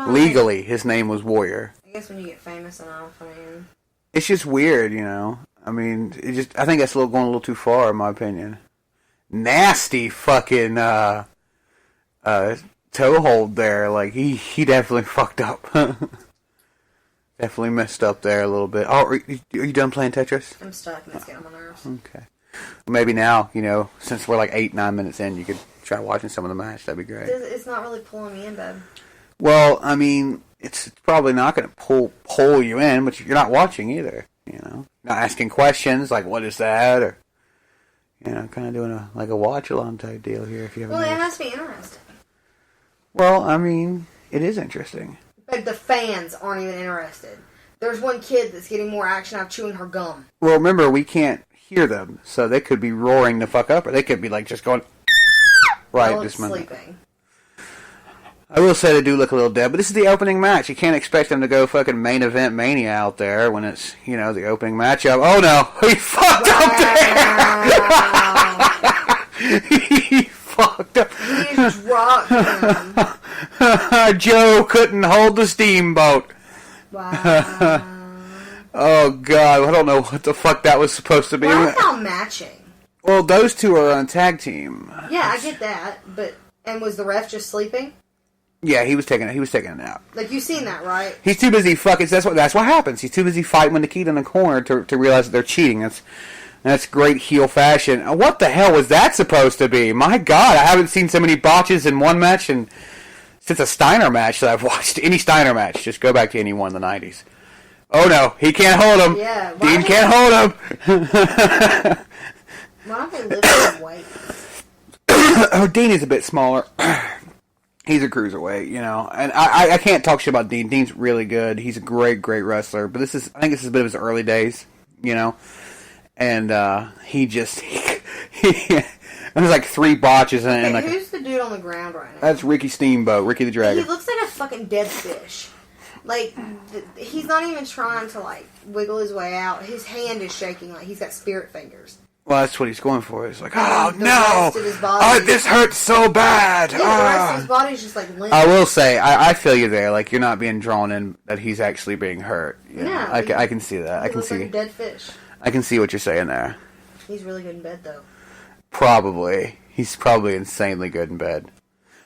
Legally, his name was Warrior. I guess when you get famous enough, I mean... It's just weird, you know? I mean, I think that's going a little too far, in my opinion. Nasty fucking, toehold there. Like, he definitely fucked up. Definitely messed up there a little bit. Oh, are you done playing Tetris? I'm stuck, and it's getting on my nerves. Okay. Maybe now, you know, since we're like 8-9 minutes in, you could try watching some of the match. That'd be great. It's not really pulling me in, babe. Well, I mean, it's probably not going to pull you in, but you're not watching either, you know? Not asking questions like, what is that? Or, you know, kind of doing a watch-along type deal here. If you Well, it has to be interesting. Well, I mean, it is interesting. But the fans aren't even interested. There's one kid that's getting more action out of chewing her gum. Well, remember, we can't hear them, so they could be roaring the fuck up, or they could be like just going right this minute. Sleeping. I will say they do look a little dead, but this is the opening match. You can't expect them to go fucking main event mania out there when it's, you know, the opening matchup. Oh no, he fucked up there. He fucked up. He dropped him. Joe couldn't hold the steamboat. Wow. Oh god, I don't know what the fuck that was supposed to be. Well, I found matching. Well, those two are on a tag team. Yeah, I get that, and was the ref just sleeping? Yeah, he was taking a nap. Like, you've seen that, right? He's too busy fucking. That's what happens. He's too busy fighting with Nikita in the corner to realize that they're cheating. That's great heel fashion. What the hell was that supposed to be? My God, I haven't seen so many botches in one match and since a Steiner match that I've watched. Any Steiner match, just go back to any one in the 90s. Oh no, he can't hold him. Yeah, Dean can't hold him. Why don't they lift his weight? Oh, Dean is a bit smaller. He's a cruiserweight, you know, and I can't talk shit about Dean. Dean's really good. He's a great wrestler. But I think this is a bit of his early days, you know, and he just there's like 3 botches and like. Who's the dude on the ground right now? That's Ricky Steamboat, Ricky the Dragon. He looks like a fucking dead fish. Like he's not even trying to like wiggle his way out. His hand is shaking like he's got spirit fingers. Well, that's what he's going for. He's like, oh, no! Oh, this hurts so bad! Yeah, the rest of his body's just like limp. I will say, I feel you there. Like, you're not being drawn in that he's actually being hurt. You know? No. I can see that. I can see. Like a dead fish. I can see what you're saying there. He's really good in bed, though. Probably. He's probably insanely good in bed.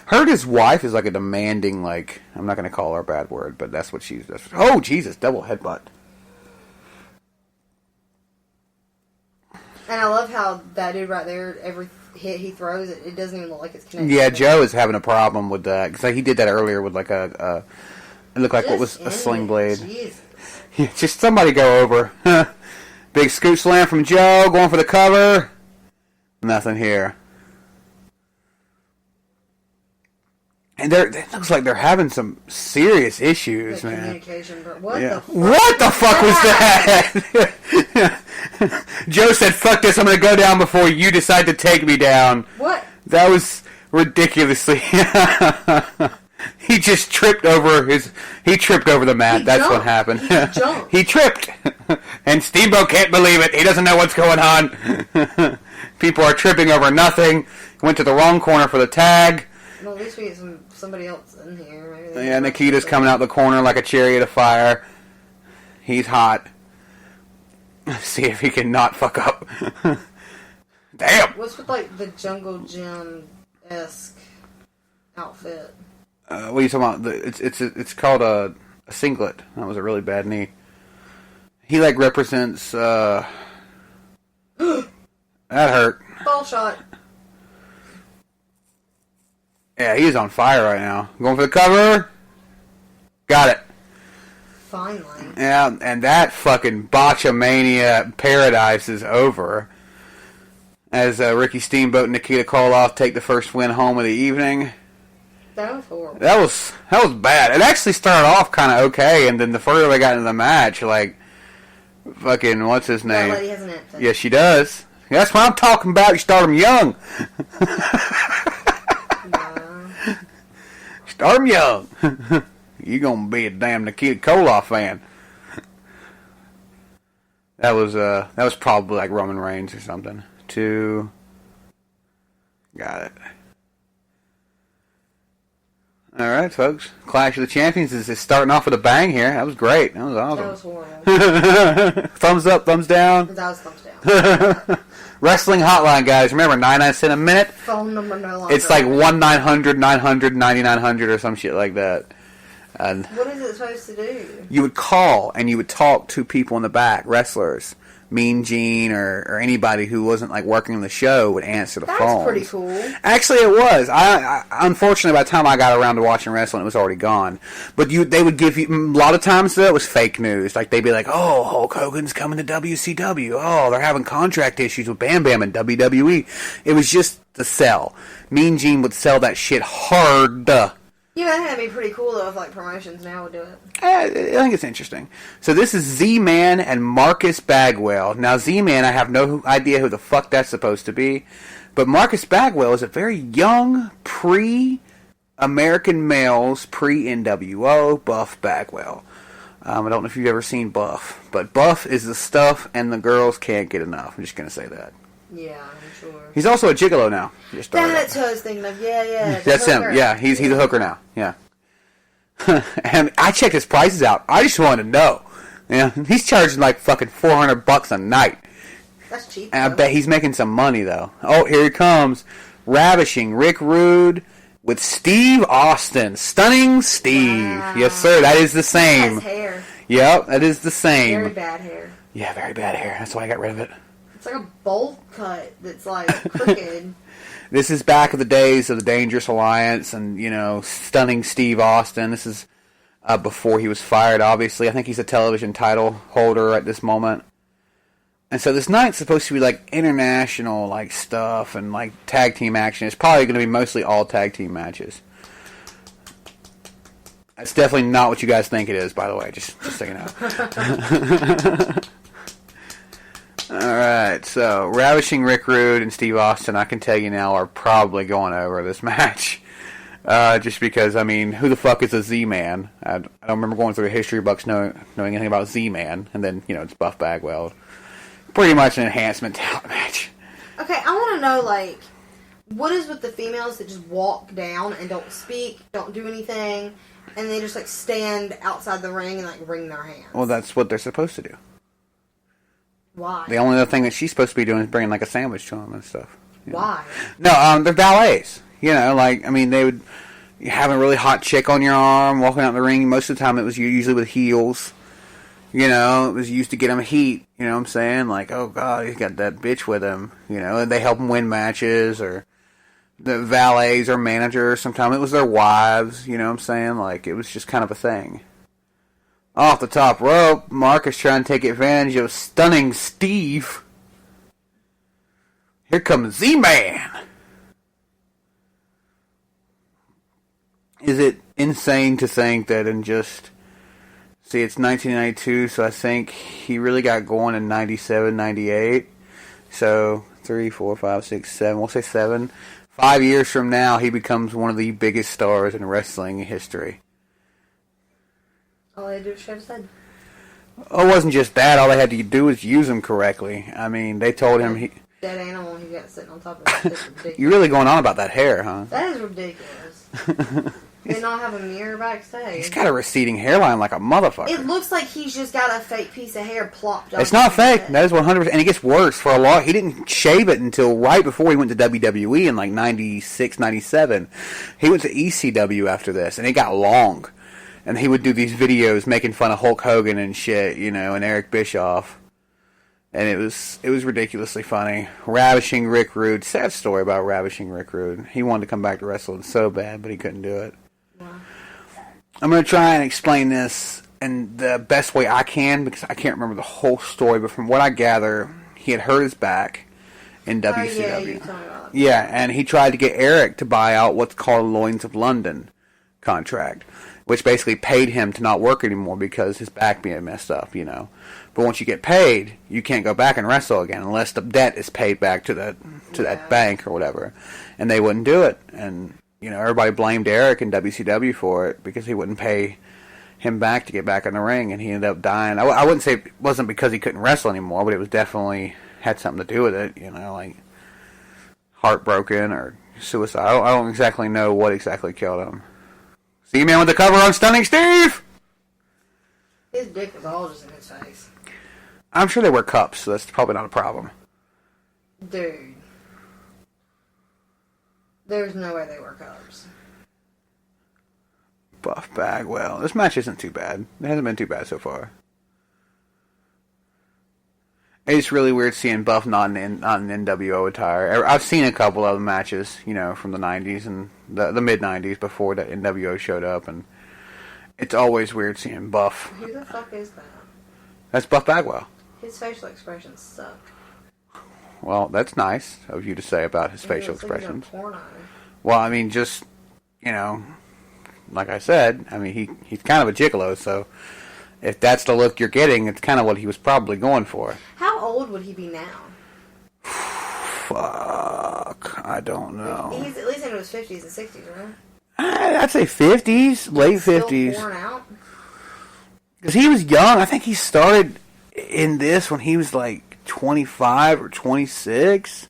Heard his wife is like a demanding, like, I'm not going to call her a bad word, but that's what she's... Oh, Jesus, double headbutt. And I love how that dude right there, every hit he throws, it doesn't even look like it's connected. Yeah, Joe is having a problem with that. Because he did that earlier with like it looked like what was a sling blade. Jesus. Yeah, just somebody go over. Big scoot slam from Joe, going for the cover. Nothing here. And it looks like they're having some serious issues, man. Communication, but what the fuck was that? Joe said, fuck this, I'm going to go down before you decide to take me down. What? That was ridiculously... He just tripped over the mat. That's what happened. He tripped. And Steamboat can't believe it. He doesn't know what's going on. People are tripping over nothing. Went to the wrong corner for the tag. Well, at least we get somebody else in here. Yeah, Nikita's coming out the corner like a chariot of fire. He's hot. See if he can not fuck up. Damn! What's with, like, the Jungle Gym-esque outfit? What are you talking about? It's called a singlet. That was a really bad knee. He, like, represents, that hurt. Ball shot. Yeah, he's on fire right now. Going for the cover. Got it. Finally. Yeah, and that fucking Botchamania paradise is over. As Ricky Steamboat and Nikita Koloff take the first win home of the evening. That was horrible. That was bad. It actually started off kind of okay, and then the further they got into the match, like, fucking, what's his name? That lady has an accent. Yeah, she does. That's what I'm talking about. You start them young. Start them young. You gonna be a damn Nikita Koloff fan. That was probably like Roman Reigns or something. 2. Got it. All right, folks. Clash of the Champions is starting off with a bang here. That was great. That was awesome. That was horrible. Thumbs up, thumbs down. That was thumbs down. Wrestling Hotline, guys. Remember, 99 cents a minute. Phone number no longer. It's like 1-900-900-9900 or some shit like that. And what is it supposed to do? you would call and you would talk to people in the back, wrestlers. Mean Gene or anybody who wasn't like working on the show would answer the phone. That's pretty cool. Actually, it was. I unfortunately, by the time I got around to watching wrestling, it was already gone. But they would give you a lot of times. Though it was fake news. Like they'd be like, "Oh, Hulk Hogan's coming to WCW. Oh, they're having contract issues with Bam Bam and WWE." It was just the sell. Mean Gene would sell that shit hard. Yeah, that'd be pretty cool though if like promotions now would do it. I think it's interesting. So this is Z-Man and Marcus Bagwell. Now Z-Man, I have no idea who the fuck that's supposed to be. But Marcus Bagwell is a very young, pre-American males, pre-NWO, Buff Bagwell. I don't know if you've ever seen Buff. But Buff is the stuff and the girls can't get enough. I'm just going to say that. Yeah, I'm sure. He's also a gigolo now. That's what I was thinking of. Yeah. That's him. Yeah, he's a hooker now. Yeah. And I checked his prices out. I just wanted to know. Yeah, he's charging like fucking $400 a night. That's cheap. And I bet he's making some money though. Oh, here he comes, ravishing Rick Rude with Steve Austin, stunning Steve. Wow. Yes, sir. That is the same. His hair. Yep, that is the same. Very bad hair. Yeah, very bad hair. That's why I got rid of it. It's like a bowl cut that's like crooked. This is back in the days of the Dangerous Alliance and, stunning Steve Austin. This is before he was fired, obviously. I think he's a television title holder at this moment. And so this night's supposed to be, like, international, like, stuff and, like, tag team action. It's probably going to be mostly all tag team matches. That's definitely not what you guys think it is, by the way, just so you know. Alright, so Ravishing Rick Rude and Steve Austin, I can tell you now, are probably going over this match. Just because, who the fuck is a Z-Man? I don't remember going through the history books knowing anything about Z-Man, and then, it's Buff Bagwell. Pretty much an enhancement talent match. Okay, I want to know, like, what is with the females that just walk down and don't speak, don't do anything, and they just, like, stand outside the ring and, like, wring their hands? Well, that's what they're supposed to do. Why? The only other thing that she's supposed to be doing is bringing like a sandwich to them and stuff. Why? No, they're valets. They would have a really hot chick on your arm, walking out in the ring. Most of the time it was usually with heels. It was used to get them heat. You know what I'm saying? Like, oh God, he's got that bitch with him. And they help him win matches, or the valets or managers. Sometimes it was their wives. You know what I'm saying? Like, it was just kind of a thing. Off the top rope, Marcus trying to take advantage of stunning Steve. Here comes Z-Man. Is it insane to think that in just... See, it's 1992, so I think he really got going in 97, 98. So, 3, 4, 5, 6, 7. We'll say 7. 5 years from now, he becomes one of the biggest stars in wrestling history. All they do is shave his head. Oh, it wasn't just that. All they had to do was use him correctly. They told him he... Dead animal he got sitting on top of it. That's ridiculous. You're really going on about that hair, huh? That is ridiculous. They not have a mirror backstage. He's got a receding hairline like a motherfucker. It looks like he's just got a fake piece of hair plopped on. It's not fake. That is 100%. And it gets worse for a lot. He didn't shave it until right before he went to WWE in like 96, 97. He went to ECW after this, and it got long. And he would do these videos making fun of Hulk Hogan and shit, and Eric Bischoff. And it was ridiculously funny. Ravishing Rick Rude. Sad story about Ravishing Rick Rude. He wanted to come back to wrestling so bad, but he couldn't do it. Wow. I'm going to try and explain this in the best way I can, because I can't remember the whole story, but from what I gather, he had hurt his back in WCW. Yeah, you told me about that. Yeah, and he tried to get Eric to buy out what's called a Lloyd's of London contract, which basically paid him to not work anymore because his back being messed up, But once you get paid, you can't go back and wrestle again unless the debt is paid back to that bank or whatever. And they wouldn't do it. And, everybody blamed Eric and WCW for it because he wouldn't pay him back to get back in the ring, and he ended up dying. I wouldn't say it wasn't because he couldn't wrestle anymore, but it was definitely had something to do with it, like heartbroken or suicide. I don't exactly know what exactly killed him. Z-Man with the cover on Stunning Steve! His dick was all just in his face. I'm sure they wear cups, so that's probably not a problem. Dude. There's no way they wear cups. Buff Bagwell. This match isn't too bad. It hasn't been too bad so far. It's really weird seeing Buff not in NWO attire. I've seen a couple of matches, you know, from the 90s and the mid-90s before that NWO showed up, and it's always weird seeing Buff. Who the fuck is that? That's Buff Bagwell. His facial expressions suck. Well, that's nice of you to say about his facial expressions. Like porno. Well, I mean, just, you know, like I said, I mean, he's kind of a gigolo, so if that's the look you're getting, it's kind of what he was probably going for. How old would he be now? Fuck, I don't know. He's at least into his 50s and 60s, right? I'd say 50s, late 50s. Still worn out? Because he was young. I think he started in this when he was like 25 or 26.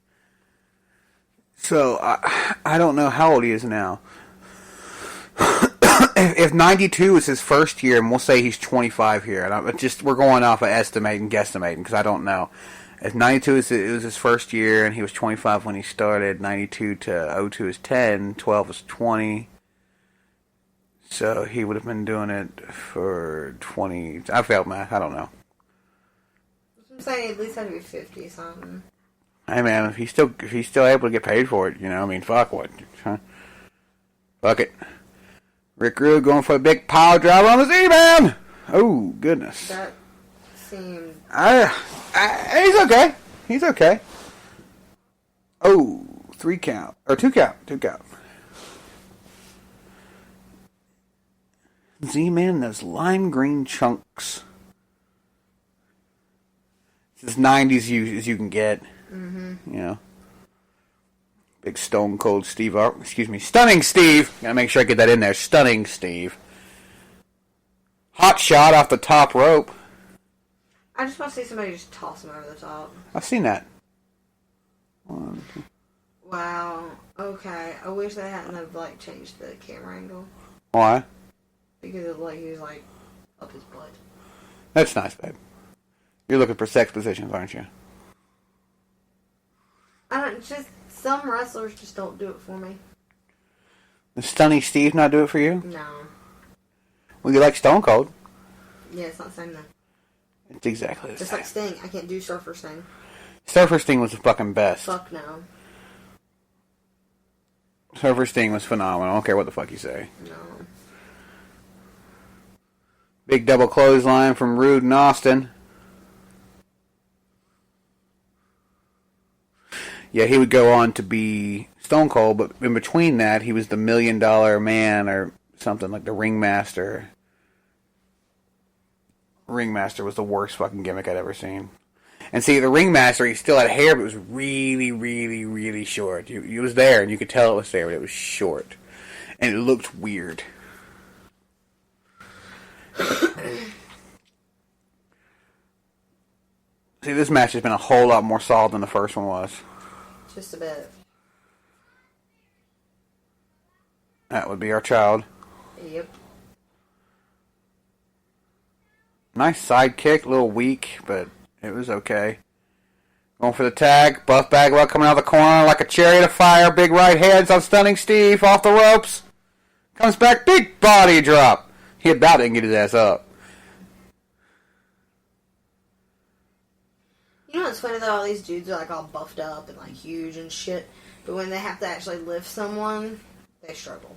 So, I don't know how old he is now. If 92 is his first year, and we'll say he's 25 here, and we're going off of estimating, guesstimating, because I don't know. If 92 was his first year, and he was 25 when he started, 92 to 02 is 10, 12 is 20. So he would have been doing it for 20. I failed math. I don't know. I'm saying at least had to be 50 something. Hey man, if he's still able to get paid for it, you know, I mean, fuck what, huh? Fuck it. Rick Rude going for a big power driver on the Z-Man. Oh goodness. That seemed. He's okay. He's okay. Oh, 3 count or 2 count. 2 count. Z-Man in those lime green chunks. It's as 90s as you can get. Mm-hmm. You know. Big Stone Cold Steve. Stunning Steve. Gotta make sure I get that in there. Stunning Steve. Hot shot off the top rope. I just want to see somebody just toss him over the top. I've seen that. Wow. Okay. I wish they hadn't have, like, changed the camera angle. Why? Because it, like, he was, like, up his butt. That's nice, babe. You're looking for sex positions, aren't you? Some wrestlers just don't do it for me. Does Stunning Steve not do it for you? No. Well, you like Stone Cold. Yeah, it's not the same though. It's exactly the Just same. like Sting. I can't do Surfer Sting. Surfer Sting was the fucking best. Fuck no. Surfer Sting was phenomenal. I don't care what the fuck you say. No. Big double clothesline from Rude and Austin. Yeah, he would go on to be Stone Cold, but in between that, he was the $1 Million Man or something, like the Ringmaster. Ringmaster was the worst fucking gimmick I'd ever seen. And see, the Ringmaster, he still had hair, but it was really, really, really short. It was there, and you could tell it was there, but it was short. And it looked weird. See, this match has been a whole lot more solid than the first one was. Just a bit. That would be our child. Yep. Nice side kick, a little weak, but it was okay. Going for the tag. Buff Bagwell coming out of the corner like a chariot of fire. Big right hands on Stunning Steve off the ropes. Comes back, big body drop. He about didn't get his ass up. You know what's funny though? All these dudes are like all buffed up and like huge and shit. But when they have to actually lift someone, they struggle.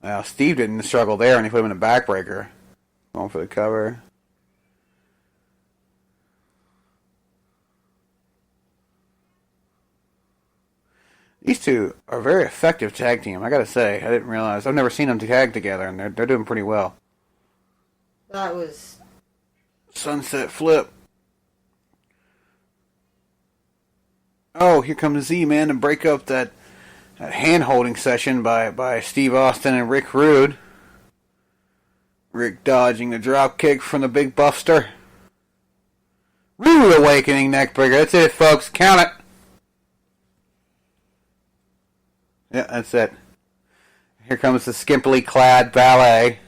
Well, Steve didn't struggle there, and he put him in a backbreaker. Going for the cover. These two are a very effective tag team, I gotta say. I didn't realize. I've never seen them tag together, and they're doing pretty well. That was... Sunset flip. Oh, here comes Z-Man to break up that hand-holding session by Steve Austin and Rick Rude. Rick dodging the drop kick from the big buffster. Rude awakening neckbreaker. That's it, folks. Count it. Yeah, that's it. Here comes the skimpily clad valet.